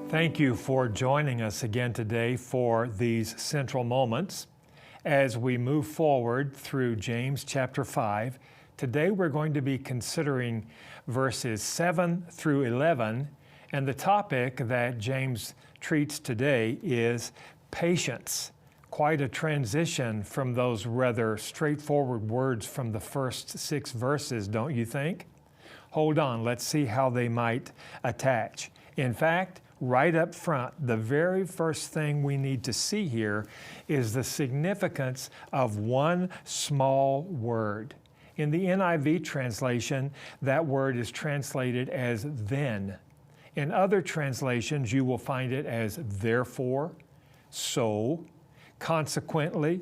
Thank you for joining us again today for these central moments. As we move forward through James chapter 5, today we're going to be considering verses 7 through 11, and the topic that James treats today is patience. Quite a transition from those rather straightforward words from the first 6 verses, don't you think? Hold on, let's see how they might attach. In fact, right up front, the very first thing we need to see here is the significance of one small word. In the NIV translation, that word is translated as then. In other translations, you will find it as therefore, so, consequently.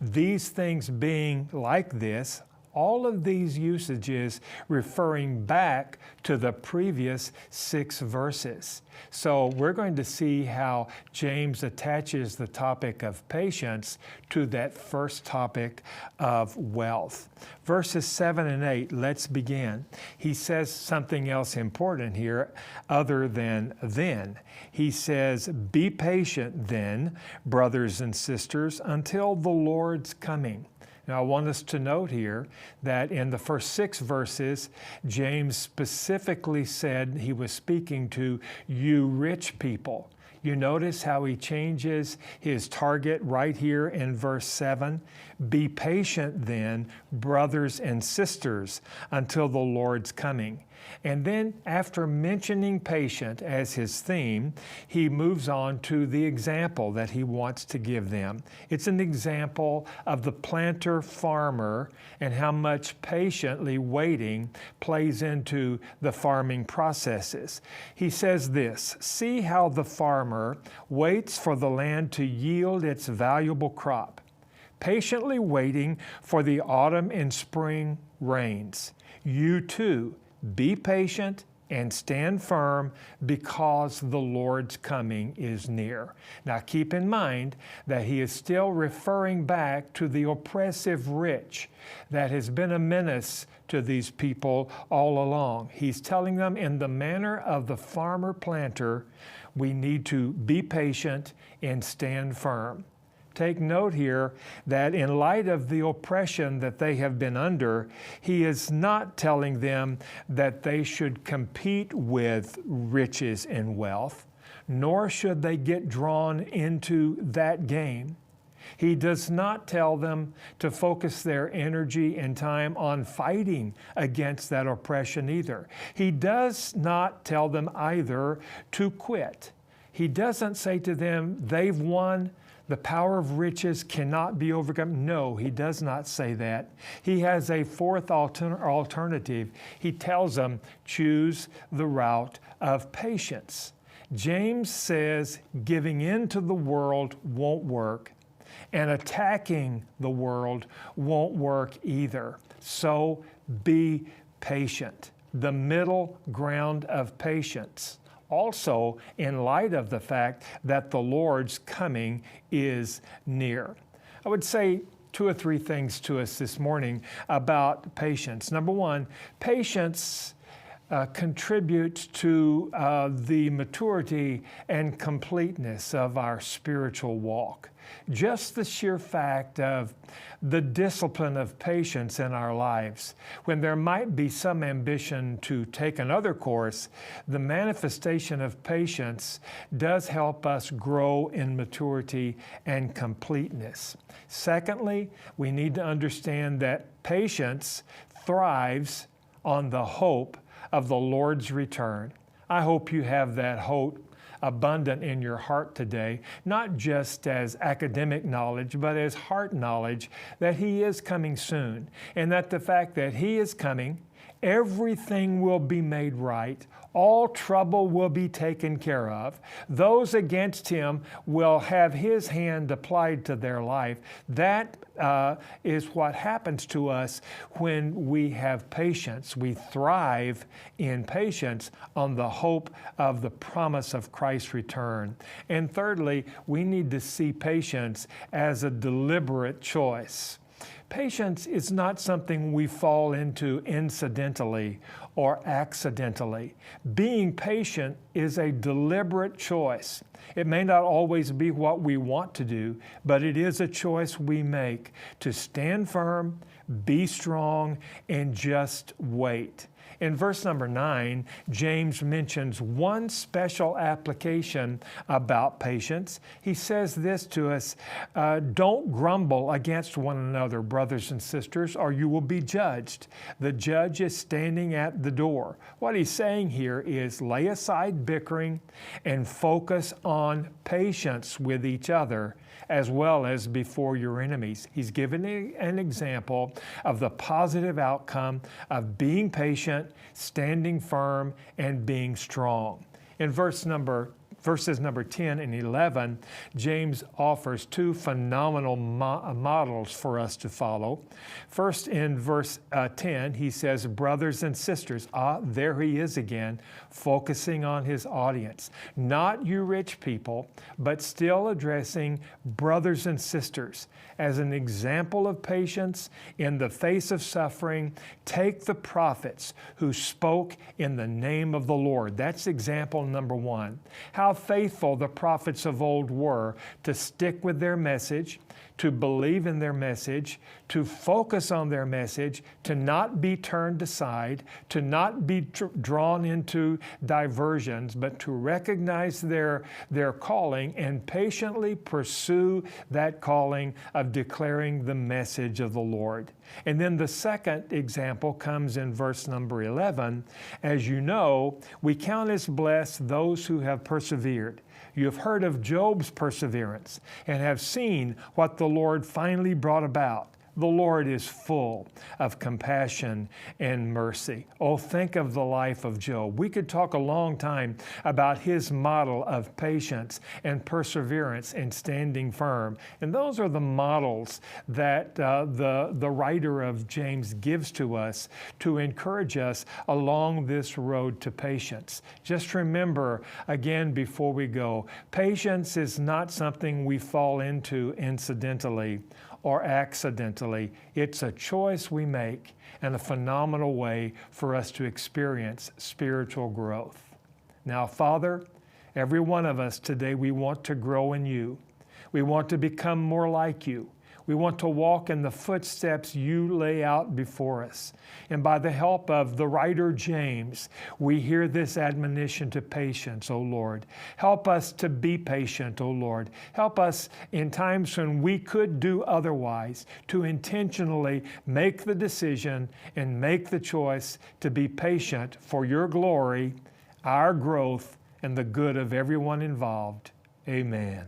These things being like this, all of these usages referring back to the previous 6 verses. So we're going to see how James attaches the topic of patience to that first topic of wealth. Verses 7 and 8, let's begin. He says something else important here other than then. He says, "Be patient then, brothers and sisters, until the Lord's coming." Now, I want us to note here that in the first 6 verses, James specifically said he was speaking to you rich people. You notice how he changes his target right here in verse 7. "Be patient then, brothers and sisters, until the Lord's coming." And then after mentioning patient as his theme, he moves on to the example that he wants to give them. It's an example of the planter-farmer and how much patiently waiting plays into the farming processes. He says this, "See how the farmer waits for the land to yield its valuable crop, patiently waiting for the autumn and spring rains. You too, be patient and stand firm, because the Lord's coming is near." Now keep in mind that he is still referring back to the oppressive rich that has been a menace to these people all along. He's telling them in the manner of the farmer-planter, we need to be patient and stand firm. Take note here that in light of the oppression that they have been under, he is not telling them that they should compete with riches and wealth, nor should they get drawn into that game. He does not tell them to focus their energy and time on fighting against that oppression either. He does not tell them either to quit. He doesn't say to them, they've won, the power of riches cannot be overcome. No, he does not say that. He has a fourth alternative. He tells them, choose the route of patience. James says giving in to the world won't work, and attacking the world won't work either. So be patient. The middle ground of patience. Also, in light of the fact that the Lord's coming is near. I would say 2 or 3 things to us this morning about patience. Number 1, patience contributes to the maturity and completeness of our spiritual walk. Just the sheer fact of the discipline of patience in our lives. When there might be some ambition to take another course, the manifestation of patience does help us grow in maturity and completeness. Secondly, we need to understand that patience thrives on the hope of the Lord's return. I hope you have that hope abundant in your heart today, not just as academic knowledge, but as heart knowledge that He is coming soon, and that the fact that He is coming, everything will be made right. All trouble will be taken care of. Those against Him will have His hand applied to their life. That is what happens to us when we have patience. We thrive in patience on the hope of the promise of Christ's return. And thirdly, we need to see patience as a deliberate choice. Patience is not something we fall into incidentally or accidentally. Being patient is a deliberate choice. It may not always be what we want to do, but it is a choice we make to stand firm, be strong, and just wait. In verse number 9, James mentions one special application about patience. He says this to us, don't grumble against one another, brothers and sisters, or you will be judged. The judge is standing at the door. What he's saying here is lay aside bickering and focus on patience with each other, as well as before your enemies. He's given an example of the positive outcome of being patient, standing firm, and being strong. In verses number 10 and 11, James offers two phenomenal models for us to follow. First, in verse 10, he says, brothers and sisters. There he is again, focusing on his audience. Not you rich people, but still addressing brothers and sisters. As an example of patience in the face of suffering, take the prophets who spoke in the name of the Lord. That's example number one. How faithful the prophets of old were to stick with their message, to believe in their message, to focus on their message, to not be turned aside, to not be drawn into diversions, but to recognize their calling and patiently pursue that calling of declaring the message of the Lord. And then the second example comes in verse number 11. As you know, we count as blessed those who have persevered. You have heard of Job's perseverance and have seen what the Lord finally brought about. The Lord is full of compassion and mercy. Oh, think of the life of Job. We could talk a long time about his model of patience and perseverance and standing firm. And those are the models that the writer of James gives to us to encourage us along this road to patience. Just remember, again, before we go, patience is not something we fall into incidentally or accidentally. It's a choice we make and a phenomenal way for us to experience spiritual growth. Now, Father, every one of us today, we want to grow in you. We want to become more like you. We want to walk in the footsteps you lay out before us. And by the help of the writer James, we hear this admonition to patience, O Lord. Help us to be patient, O Lord. Help us in times when we could do otherwise to intentionally make the decision and make the choice to be patient for your glory, our growth, and the good of everyone involved. Amen.